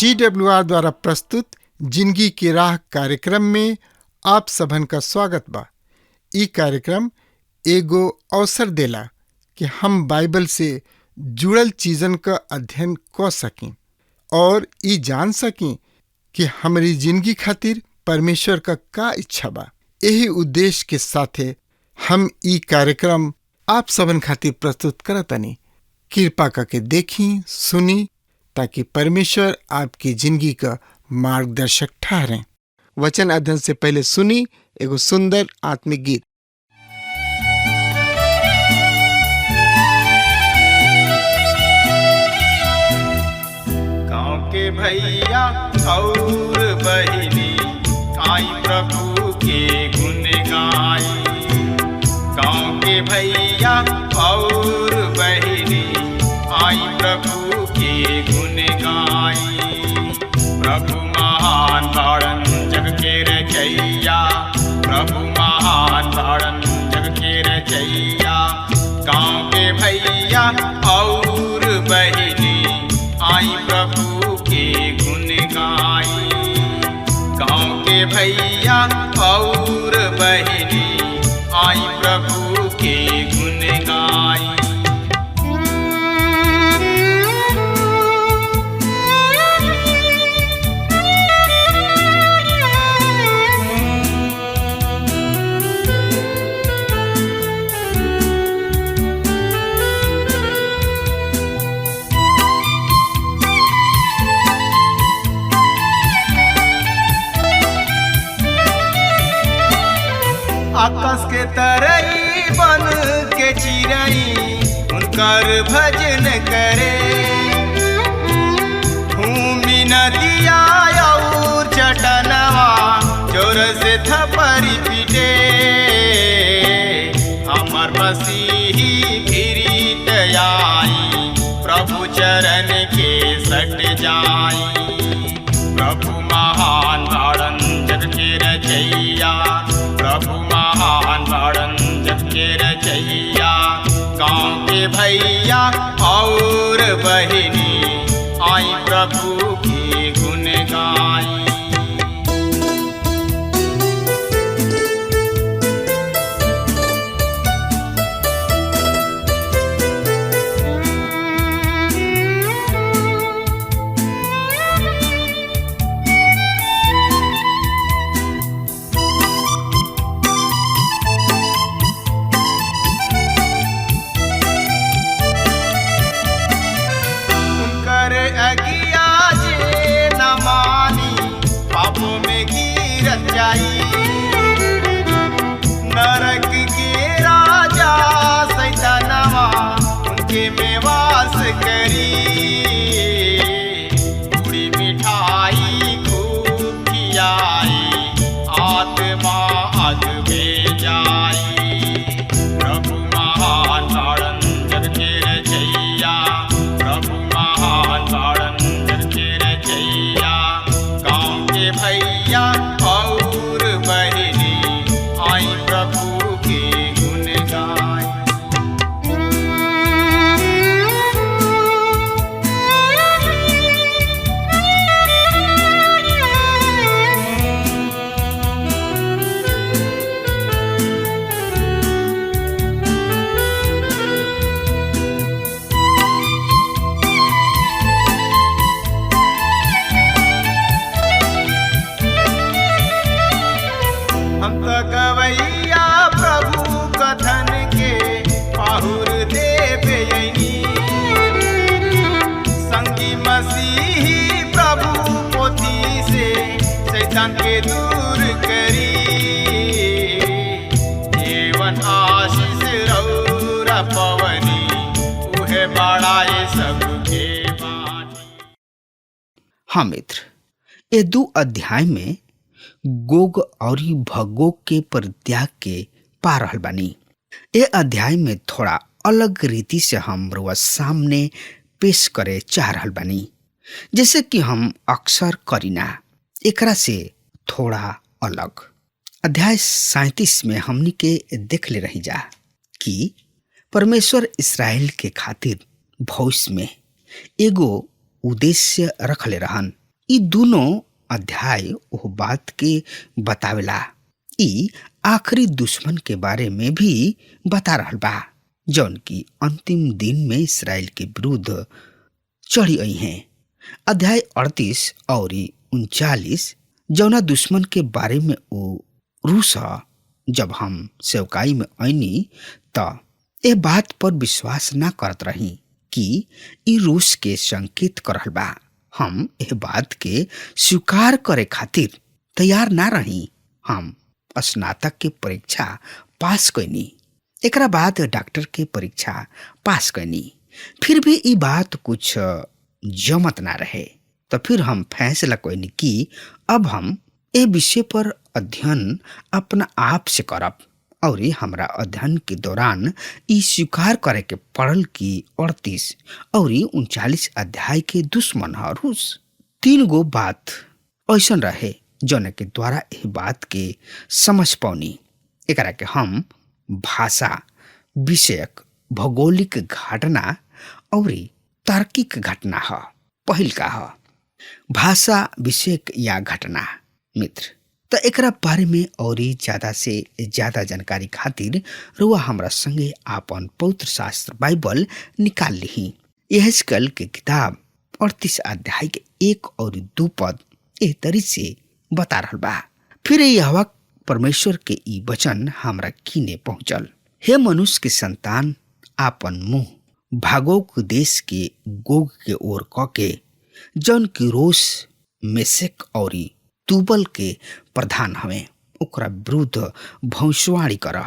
TWR द्वारा प्रस्तुत जिंदगी की राह कार्यक्रम में आप सबन का स्वागत बा। ई कार्यक्रम एगो अवसर देला कि हम बाइबल से जुड़ल चीजन का अध्ययन कर सकें और ई जान सकें कि हमारी जिंदगी खातिर परमेश्वर का इच्छा बा। यही उद्देश्य के साथे हम ई कार्यक्रम आप सबन खातिर प्रस्तुत करतनी। कृपा करके देखी सुनी ताकि परमेश्वर आपकी जिंदगी का मार्गदर्शक ठहरें। वचन अध्ययन से पहले सुनी एगो सुंदर आत्मिक गीत। गाँव के भैया और बहिनी आई प्रभु के गुण गाई। गाँव के भैया और बहिनी आई प्रभु के गुण गाई। प्रभु महान बाड़न जग के रचैया, प्रभु महान बाड़न जग के रचैया। गाँव के भैया और बहिनी आई प्रभु के गुण गाई। गाँव के भैया और बहिनी आई प्रभु के गुण गाई। आकाश के तरई बन के चिरई उनकर भजन करे। भूमि नदिया और चटनवा जोर से थपरी पीटे। हमर मसीही फिरीत आई प्रभु चरण के सट जाई। प्रभु महान बाड़न जग के रचैया, प्रभु महान बाड़न जग के रचैया। गाँव के भैया और बहिनी आई प्रभु के गुण गाई। नरक के राजा सैतानवा उनके में वास करी। पूरी मिठाई खूब खियाई आत्मा अग में जाई। प्रभु महान बाड़न जग के रचैया, प्रभु महान बाड़न जग के रचैया। गाँव के भैया और बहिनी आई प्रभु के गुण गाई। हम तो गवैया प्रभु कथन के पाहुर देवे संगी मसीही प्रभु पोथी से शैतान के दूर करी। जीवन आशीष रौरा पवनी उहे बढ़ाए सबके बाटी। हाँ मित्र, ये 2 अध्याय में गोग और भगोग के परित्याग के पा रहल बानी। ये अध्याय में थोड़ा अलग रीति से हम रउआ सामने पेश करे चाह रहल बानी, जैसे कि हम अक्सर करीना, एकरा से थोड़ा अलग। अध्याय 37 में हमनी के देख ले रही जा कि परमेश्वर इस्राएल के खातिर भविष्य में एगो उद्देश्य रखले रहन ई दोनों अध्याय वो बात के बतावेला। ई आखिरी दुश्मन के बारे में भी बता रहल बा जौन की अंतिम दिन में इसराइल के विरुद्ध चढ़ी आई हैं। अध्याय 38 और 39 जौना दुश्मन के बारे में वो रूस जब हम सेवकाई में आईनी त ए बात पर विश्वास ना करत रही कि ई रूस के संकेत करल बा। हम ए बात के स्वीकार करे खातिर तैयार ना रही। हम स्नातक के परीक्षा पास कैनी, एकरा बाद डॉक्टर के परीक्षा पास कैनी, फिर भी ई बात कुछ जमत ना रहे। तो फिर हम फैसला कैनी कि अब हम ए विषय पर अध्ययन अपना आप से करब और हमरा अध्ययन के दौरान ई स्वीकार करे के पड़ल कि 38 और 39 अध्याय के दुश्मन है रूस। 3 गो बात ऐसा रहे जौन के द्वारा एह बात के समझ पौनी। एकरा के हम भाषा विषयक भौगोलिक घटना और तार्किक घटना है। पहिल का है भाषा विषयक या घटना। मित्र तो एकरा बारे में और ज्यादा से ज्यादा जानकारी खातिर रुआ हमरा संगे आपन पवित्र शास्त्र बाइबल निकाल ली। यहेजकेल के किताब 38 अध्याय के 1 और 2 पद एह तरी से बता रहल बा। फिर यहोवा परमेश्वर के ई वचन हमरा किने पहुंचल, हे मनुष्य के संतान, आपन मुंह भागोक देश के गोग के ओर कके जौन की रोश मेशेक और तुबल के प्रधान हवे ओकरा विरुद्ध भविष्यवाणी कर।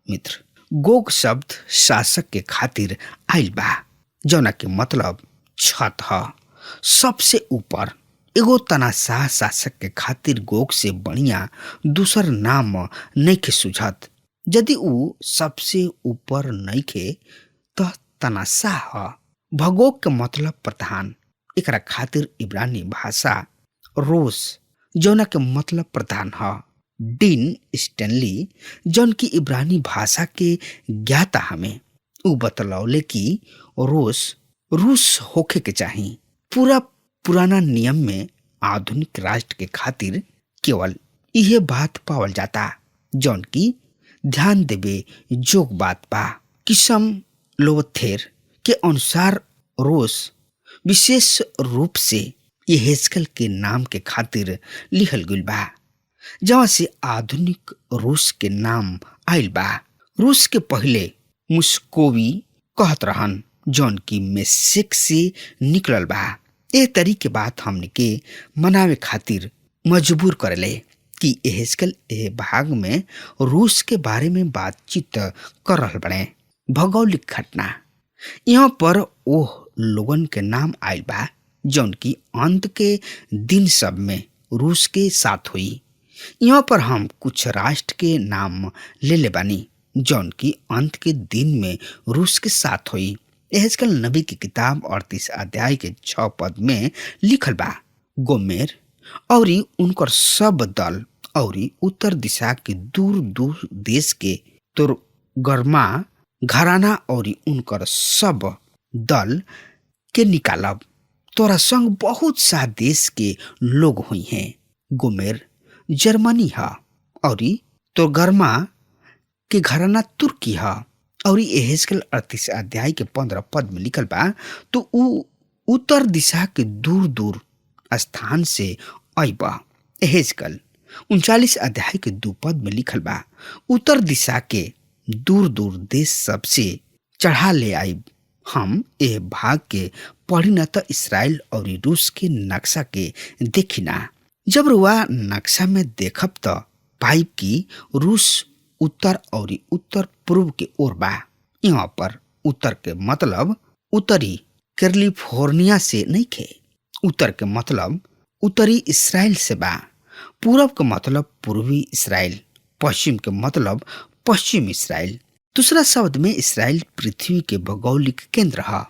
मित्र गोग शब्द शासक के खातिर आइल बा जौना के मतलब छत ह। सबसे ऊपर एगो तनाशाह शासक के खातिर गोग से बढ़िया दूसर नाम नइखे सुझत। यदि ऊ सबसे ऊपर नइखे त तनाशाह ह। भगोग के मतलब प्रधान। एकरा खातिर इब्रानी भाषा रोस जौना के मतलब प्रधान ह। डीन स्टैनली जौन की इब्रानी भाषा के ज्ञाता हमें ऊ बतलौले कि रोस रूस होखे के चाही। पूरा पुराना नियम में आधुनिक राष्ट्र के खातिर केवल यह बात पावल जाता जौन की ध्यान देवे जोग बात बा। किसम लोथेर के अनुसार रोस विशेष रूप से यहेजकेल के नाम के खातिर लिखल गइल बा जहाँ से आधुनिक रूस के नाम आइल बा। रूस के पहले मुस्कोवी कहत रहन जौन की मेशेक से निकलल बा। ए तरी के बात हमने के मनावे खातिर मजबूर करले कि यहेजकेल ए भाग में रूस के बारे में बातचीत कर रहल बने। भौगोलिक घटना यहाँ पर ओह लोगन के नाम आइल बा जौन की अंत के दिन सब में रूस के साथ हुई। यहाँ पर हम कुछ राष्ट्र के नाम ले ले बानी जौन की अंत के दिन में रूस के साथ हुई। यहेजकेल नबी की किताब 38 अध्याय के 6 पद में लिखल बा, गोमेर और उनकर सब दल और उत्तर दिशा के दूर दूर देश के तोरगर्मा घराना और उनकर सब दल के निकालब। तोरा संग बहुत सा देश के लोग हुई हैं। गोमेर जर्मनी है और तोरगर्मा के घराना तुर्की है। और यहेजकेल 38 अध्याय के 15 पद में लिखल बा, तो ऊ उत्तर दिशा के दूर दूर स्थान से अइबा। यहेजकेल 39 अध्याय के 2 पद में लिखल बा, उत्तर दिशा के दूर दूर देश सबसे चढ़ा ले आइब। हम एह भाग के पढ़ी न तो इसराइल और रूस के नक्शा के देखी ना। जब रुआ नक्शा में देखब तो पाइप की रूस उत्तर और उत्तर पूर्व के ओर बा। यहाँ पर उत्तर के मतलब उत्तरी कैलिफोर्निया से नहीं खे। उत्तर के मतलब उत्तरी इसराइल से बा। पूरब के मतलब पूर्वी इसराइल। पश्चिम के मतलब पश्चिम इसराइल। दूसरा शब्द में इसराइल पृथ्वी के भौगोलिक केंद्र है।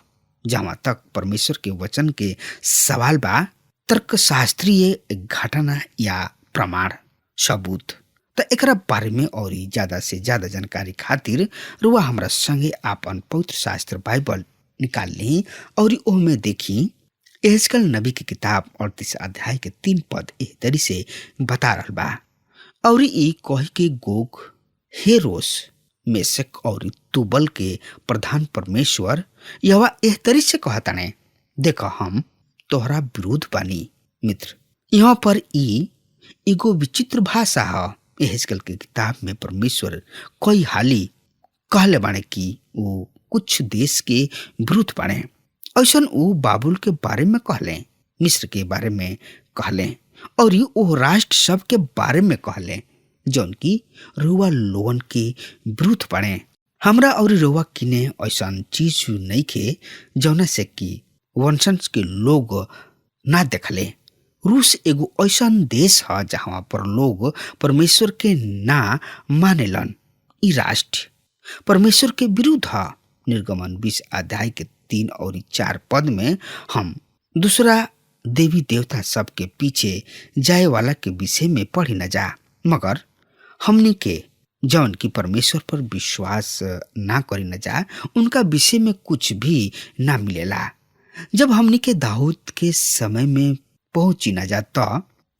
जहाँ तक परमेश्वर के वचन के सवाल बा, तर्कशास्त्रीय घटना या प्रमाण सबूत, तो एकरा बारे में और ज्यादा से ज्यादा जानकारी खातिर रुआ हमरा संगे आपन पवित्र शास्त्र बाइबल निकाल ली और ओह में देखी एहजकल नबी की किताब 38 अध्याय के 3 पद एह तरी से बता रहल बा। और ई कह के गोग हेरोस मेशक और तुबल के प्रधान परमेश्वर यहोवा एह तरी से कहताने, देखो हम तोहरा विरोध बानी। मित्र, यहाँ पर ई एगो विचित्र भाषा है। एहजकल के किताब में परमेश्वर कई हाली कहले बाने कि वो कुछ देश के विरुद्ध बाने। ऐसन वो बाबुल के बारे में कहले, मिस्र के बारे में कहले और वो राष्ट्र सब के बारे में कहले जौन की रुआ लोगन के विरुद्ध बाने। हमरा और रुआ किने ऐसन चीज नहीं खे जौना से कि वंशज के लोग ना देखले। रूस एगो ऐसन देश है जहाँ पर लोग परमेश्वर के ना मानेलन। ई राष्ट्र परमेश्वर के विरुद्ध है। निर्गमन 20 अध्याय के 3 और 4 पद में हम दूसरा देवी देवता सब के पीछे जाए वाला के विषय में पढ़ी न जा, मगर हमनी के जौन की परमेश्वर पर विश्वास ना करी न जा उनका विषय में कुछ भी ना मिलेला। जब हमनी के दाऊद के समय में पहुंची न जा तो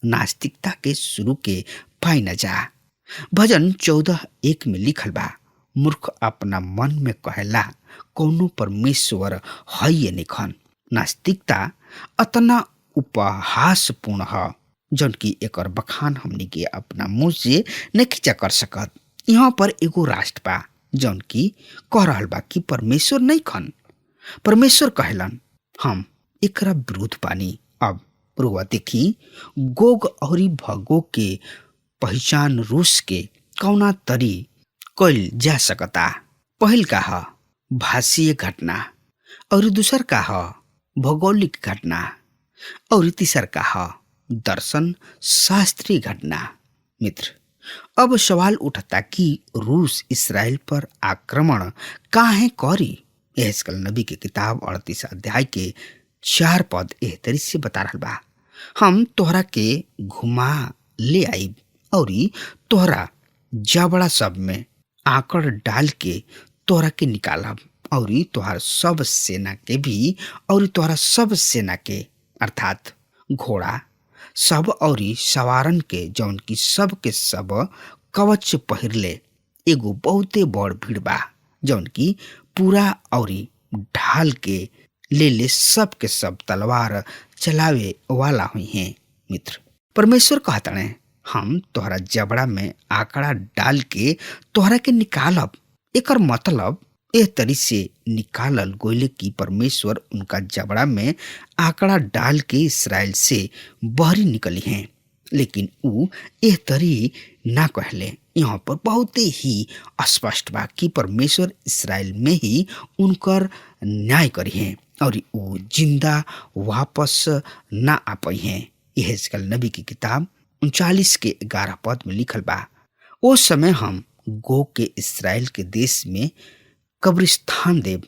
नास्तिकता के शुरू के पाई न जा। भजन 14:1 में लिखल बा, मूर्ख अपना मन में कहेला कौनो परमेश्वर है ये निखन। नास्तिकता अतना उपहासपूर्ण है जौन की एकर बखान हमनी के अपना मुंह से नहीं कर सकत। यहाँ पर एगो राष्ट्र बा जौन की कह रहल बा कि परमेश्वर नहीं खन। परमेश्वर कहलन हम एकरा विरुद्ध बानी। अब रुआ देखी गोग और भगोग के पहचान रूस के कौना तरी कइल जा सकता। पहिल का है भाषीय घटना और दूसर का है भौगोलिक घटना और तीसर का है दर्शन शास्त्रीय घटना। मित्र, अब सवाल उठता कि रूस इसराइल पर आक्रमण काहे करी। एहजकल नबी के किताब 38 अध्याय के 4 पद एह तरी से बता रहल बा, हम तोहरा के घुमा ले आईब और तोहरा जबड़ा सब में आकड़ डाल के तोहरा के निकालब और तोहर सब सेना के भी और तोहरा सब सेना के अर्थात घोड़ा सब और सवारन के जौन की सब के सब कवच पहिरले एगो बहुते बड़ भीड़ बा जौन की पूरा और ढाल के ले सब के सब तलवार चलावे वाला हुई हैं। मित्र, परमेश्वर कहताने हम तोहरा जबड़ा में आंकड़ा डाल के तोहरा के निकालब। एकर मतलब एह तरी से निकालल गोइले की परमेश्वर उनका जबड़ा में आंकड़ा डाल के इसराइल से बहरी निकली हैं। लेकिन ऊ एह तरी ना कहले। यहाँ पर बहुत ही स्पष्ट बा कि परमेश्वर इसराइल में ही उनकर न्याय करी हैं और ऊ जिंदा वापस ना आ पाई हैं। एहजकल नबी की किताब 39 के 11 पद में लिखल बा, ओ समय हम गोग के इसराइल के देश में कब्रिस्तान देव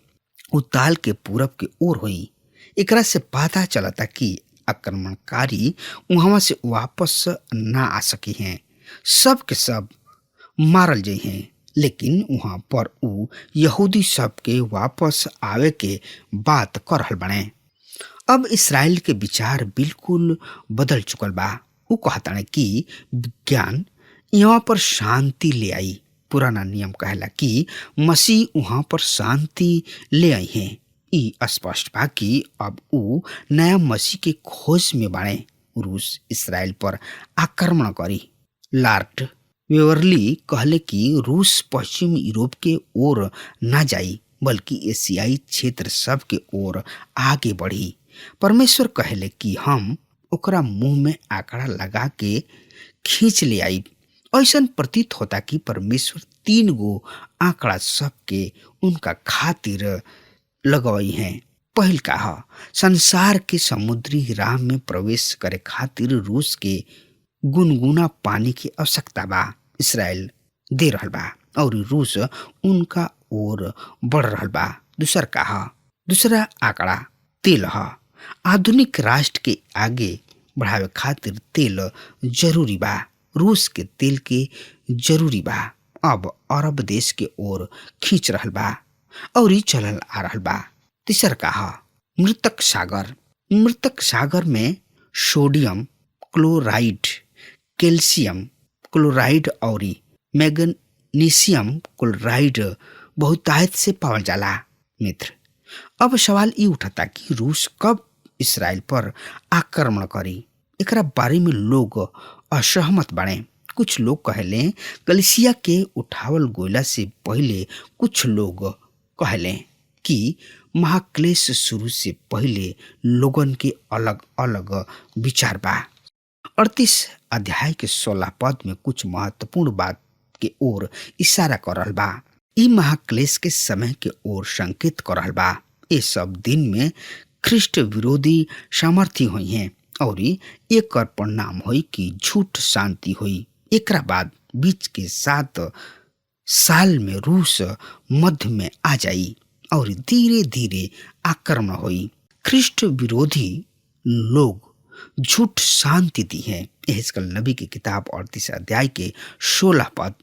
उताल के पूरब के ओर हुई। एकरा से पता चलता कि आक्रमणकारी वहां से वापस ना आ सकी हैं, सब के सब मारल जाइ हैं। लेकिन वहां पर ऊ यहूदी सब के वापस आवे के बात कर रहल बने। अब इसराइल के विचार बिल्कुल बदल चुकल बा। ऊ कहताने कि विज्ञान यहाँ पर शांति ले आई। पुराना नियम कहला कि मसीह वहां पर शांति ले आई हैं। ई स्पष्ट बा कि अब ऊ नया मसीह के खोज में बाणे। रूस इसराइल पर आक्रमण करी। लॉर्ड वेवरली कहले कि रूस पश्चिम यूरोप के ओर ना जाई बल्कि एशियाई क्षेत्र सब के ओर आगे बढ़ी। परमेश्वर कहले कि हम ओकरा मुंह में आंकड़ा लगा के खींच ले आई। ऐसा प्रतीत होता कि परमेश्वर 3 गो आंकड़ा सब के उनका खातिर लगवाई हैं। पहिल का है संसार के समुद्री राह में प्रवेश करे खातिर रूस के गुनगुना पानी की आवश्यकता बा। इसराइल दे रहल बा और रूस उनका ओर बढ़ रहल बा। दूसरा आंकड़ा तेल है। आधुनिक राष्ट्र के आगे बढ़ावे खातिर तेल जरूरी बा। रूस के तेल के जरूरी बा। अब अरब देश के ओर खींच रहल बा और चलल आ रहल बा। तीसर का है मृतक सागर। मृतक सागर में सोडियम क्लोराइड, कैल्शियम क्लोराइड और मैग्नीशियम क्लोराइड बहुतायत से पावल जाला। मित्र, अब सवाल ये उठता कि रूस कब इसराइल पर आक्रमण करी। एकरा बारे में लोग असहमत बने। कुछ लोग कहले कलिसिया के उठावल गोला से पहले, कुछ लोग कहले कि महाक्लेश शुरू से पहले लोगन के अलग अलग विचार बा। 38 अध्याय के 16 पद में कुछ महत्वपूर्ण बात के ओर इशारा कर रहल बा। ई महाक्लेश के समय के ओर संकेत कर रहल बा। ये सब दिन में ख्रिस्ट विरोधी सामर्थ्य हुई हैं और एक परिणाम हुई कि झूठ शांति हुई। एकरा बाद बीच के 7 साल में रूस मध्य में आ जाई और धीरे धीरे आक्रमण हुई। ख्रिस्ट विरोधी लोग झूठ शांति दी है। यहेजकेल नबी की किताब 38 अध्याय के 16 पद,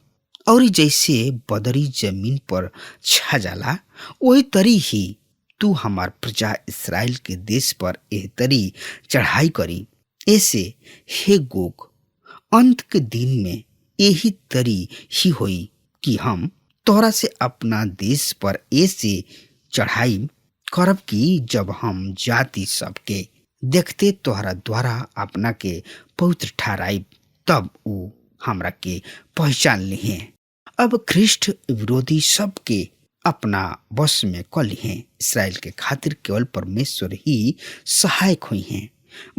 और जैसे बदरी जमीन पर छा जाला वही तरी ही तू हमार प्रजा इसराइल के देश पर एह तरी चढ़ाई करी। ऐसे हे गोग, अंत के दिन में यही तरी ही होई कि हम तोरा से अपना देश पर ऐसे चढ़ाई करब कि जब हम जाति सबके देखते तोहरा द्वारा अपना के पवित्र ठहराई, तब वो हमरा के पहचान लिहे। अब ख्रिस्ट विरोधी सबके अपना वश में कर लिए। इसराइल के खातिर केवल परमेश्वर ही सहायक हुई हैं।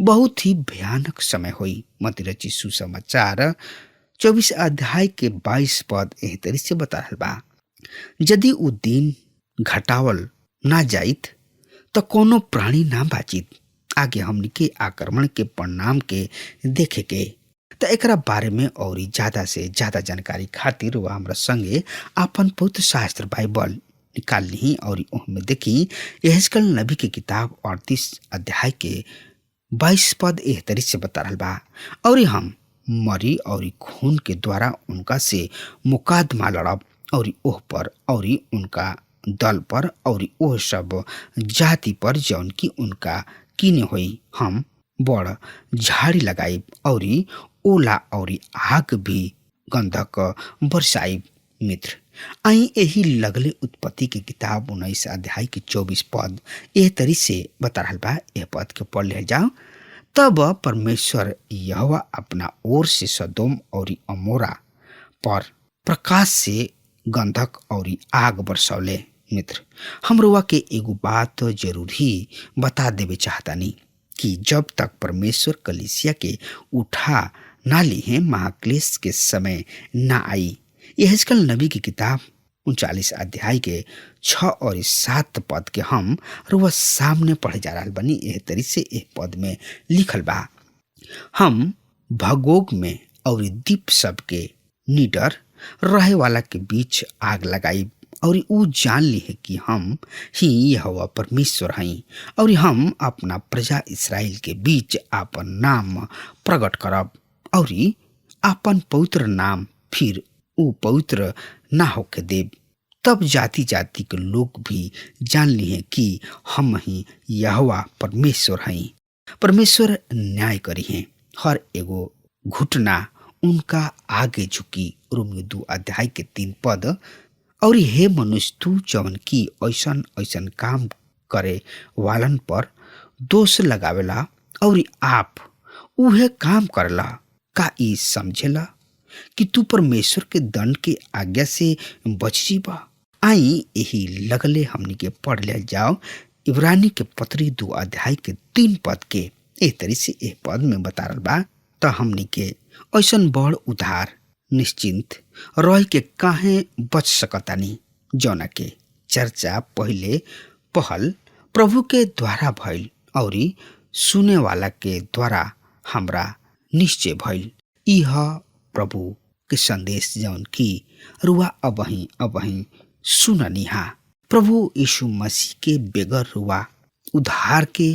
बहुत ही भयानक समय हुई। मत्ती रचित सुसमाचार 24 अध्याय के 22 पद एह तरी से बता रहल बा, यदि उ दिन घटावल ना जाइत तो कोनो प्राणी ना बाचित। आगे हमनी के आक्रमण के परिणाम के देखे के तो एकरा बारे में और ज्यादा से ज्यादा जानकारी खातिर वह हमरा संगे आपन पवित्र शास्त्र बाइबल निकाल ली और उसमें देखी यहेजकेल नबी की किताब 38 अध्याय के 22 पद एह तरी से बता रहल बा, और हम मरी और खून के द्वारा उनका से मुकादमा लड़ब और ओह पर और उनका दल पर और ओह सब जाति पर जौन की उनका कीने हुई। हम बड़ झाड़ी लगाई और ओला और आग भी गंधक बरसाई। मित्र, आई यही लगले उत्पत्ति की किताब 19 अध्याय के 24 पद एह तरी से बता रहल बा। यह पद के पढ़ ले जाओ। तब परमेश्वर यहोवा अपना ओर से सदोम और अमोरा पर प्रकाश से गंधक और आग बरसौले। मित्र, हमरुआ के एगो बात जरूर ही बता देवे चाहतानी कि जब तक परमेश्वर कलीसिया के उठा ना ली है, महाक्लेश के समय ना आई। यहेजकेल नबी की किताब 39 अध्याय के 6 और 7 पद के हम रुआ सामने पढ़े जा रहा बनी। एह तरी से एह पद में लिखल बा, हम भगोग में और दीप सबके निडर रहे वाला के बीच आग लगाई और ऊ जान ली है कि हम ही यहोवा परमेश्वर हई और हम अपना प्रजा इसराइल के बीच आपन नाम प्रकट करब और आपन पवित्र नाम फिर ऊ पवित्र ना होके देव। तब जाति जाति के लोग भी जान ली है कि हम ही यहोवा परमेश्वर हई। परमेश्वर न्याय करी है, हर एगो घुटना उनका आगे झुकी। रोमियो 2 अध्याय के 3 पद, और हे मनुष्य, तू जवन की ऐसन ऐसन काम करे वालन पर दोष लगावेला और आप उहे काम करला, का ई समझेला कि तू परमेश्वर के दंड के आज्ञा से बच जीबा। आई यही लगले हमनी के पढ़ ले जाओ। इब्रानी के पत्री 2 अध्याय के 3 पद के एह तरी से एह पद में बता रहल बा, तो हमनी के ऐसन बड़ उधार निश्चिंत रह के काहे बच सकतानी, जौना के चर्चा पहले पहल प्रभु के द्वारा भइल और सुने वाला के द्वारा हमरा निश्चय भइल। यह प्रभु के संदेश जौन की रुआ अबही सुननिहा। प्रभु यीशु मसीह के बेगर रुआ उधार के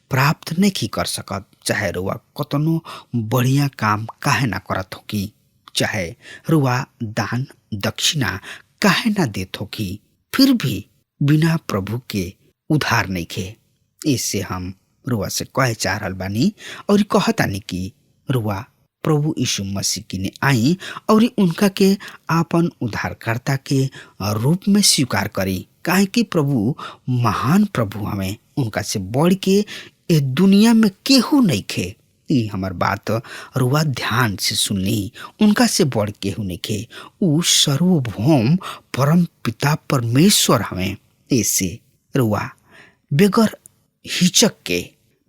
प्राप्त नहीं कर सकत, चाहे रुआ कतनो बढ़िया काम काहे ना करत होकी, चाहे रुआ दान दक्षिणा काहे ना देत होकी, फिर भी बिना प्रभु के उधार नहीं खे। इससे हम रुआ से कहे चाह रहल बानी और कहतानी कि रुआ प्रभु यीशु मसीह की ने आई और उनका के आपन उद्धारकर्ता के रूप में स्वीकार करी। काहे कि प्रभु महान प्रभु हमें उनका से बढ़ के ए दुनिया में केहू नहीं खे। ई हमार बात रुआ ध्यान से सुनली। उनका से बढ़ केहू नहीं खे। ऊ सर्वभौम परम पिता परमेश्वर हमें। ऐसे रुआ बेगर हिचक के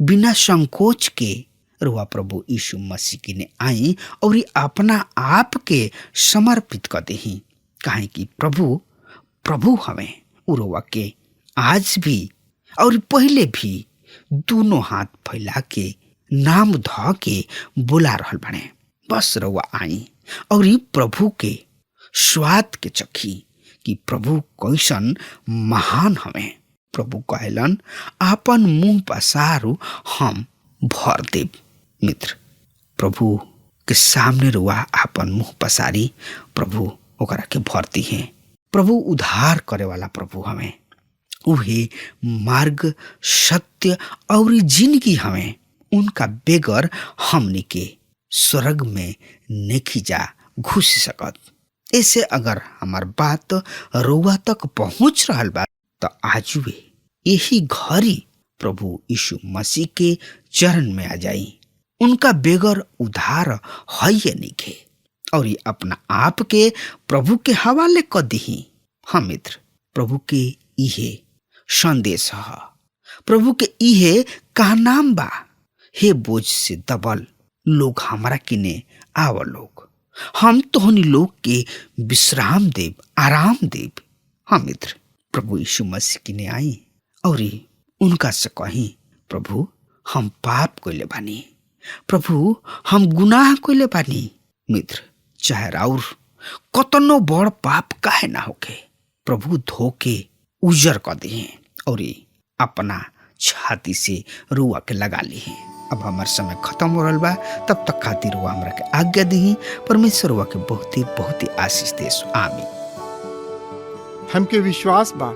बिना संकोच के रुआ प्रभु यीशु मसीह की ने आई और अपना आप के समर्पित कर दही। काहे कि प्रभु हमें रुआ के आज भी और पहले भी दोनों हाथ फैला के नाम ध के बुला रहल बने। बस रुआ आई और प्रभु के स्वाद के चखी कि प्रभु कैसन महान हमें। प्रभु कहलन आपन मुंह पसारू हम भर देव। मित्र, प्रभु के सामने रुआ आपन मुंह पसारी, प्रभु ओकरा के भरती है। प्रभु उद्धार करे वाला प्रभु हमें। उहे मार्ग सत्य और जिंदगी हमें। उनका बेगर हमनी के स्वर्ग में नहीं जा घुस सकत। ऐसे अगर हमार बात रुआ तक पहुंच रहल बा तो आज वे यही घड़ी प्रभु यीशु मसीह के चरण में आ जाई। उनका बेगर उद्धार है ये नहीं और ये अपना आप के प्रभु के हवाले कर दी। हम मित्र, प्रभु के इहे संदेश है। प्रभु के इहे का नाम बा, हे बोझ से दबल लोग हमारा किने आव लोग, हम तोहनी लोग के विश्राम देव, आराम देव। हम मित्र, प्रभु यीशु मसीह किने आई और उनका से कही प्रभु हम पाप कइले बानी, प्रभु हम गुनाह कइले बानी। मित्र, चाहे राउर कतनो बड़ पाप काहे ना होके प्रभु धोके उजर कर दिए और अपना छाती से रुआ के लगा ली। अब हमार समय खत्म हो रहा बा, तब तक खातिर रुआ हमरा के आज्ञा दी। परमेश्वर रुआ के बहुत ही आशीष देस। आमीन। हमके विश्वास बा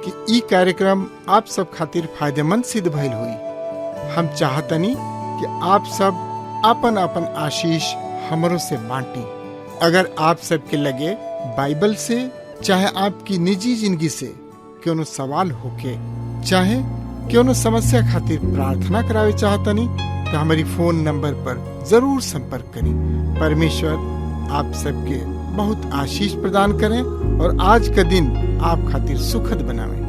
कि ई कार्यक्रम आप सब खातिर फायदेमंद सिद्ध भइल हुई। हम चाहतनी कि आप सब अपन अपन आशीष हमरों से बांटी। अगर आप सबके लगे बाइबल से चाहे आपकी निजी जिंदगी से क्यों सवाल होके चाहे क्यों समस्या खातिर प्रार्थना करावे चाहतनी तो हमारी फोन नंबर पर जरूर संपर्क करें। परमेश्वर आप सबके बहुत आशीष प्रदान करें और आज का दिन आप खातिर सुखद बनावे।